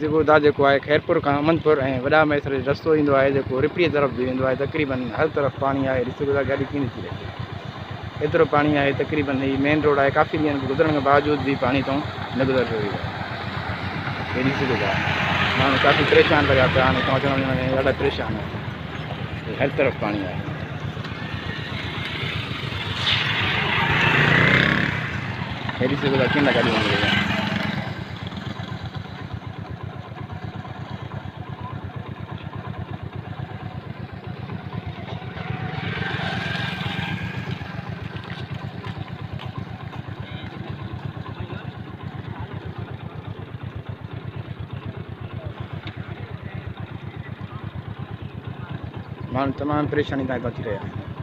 सिगोदा जो है खैरपुर का अमनपुर वॾा मैसर रस्तो ईंदो आहे जो रिपड़ी तरफ भी वेंदो आहे। तकरीबन हर तरफ पानी आहे। सिगोदा गाड़ी कीअं थी रहे एतिरो पानी आहे। तकरीबन ही मेन रोड आहे। काफ़ी ॾींहंनि गुज़रण के बावजूद भी पानी तो न गुज़र रही है। सिगोदा माण्हू काफ़ी परेशान लॻा पिया हाणे पहुचण में ॾाढा परेशान आहे। हर तरफ पानी आहे। हेॾी सिगोदा कीअं गाड़ी वञी रही आहे। माण्हू तमाम परेशानी ताईं पहुची रहे हैं।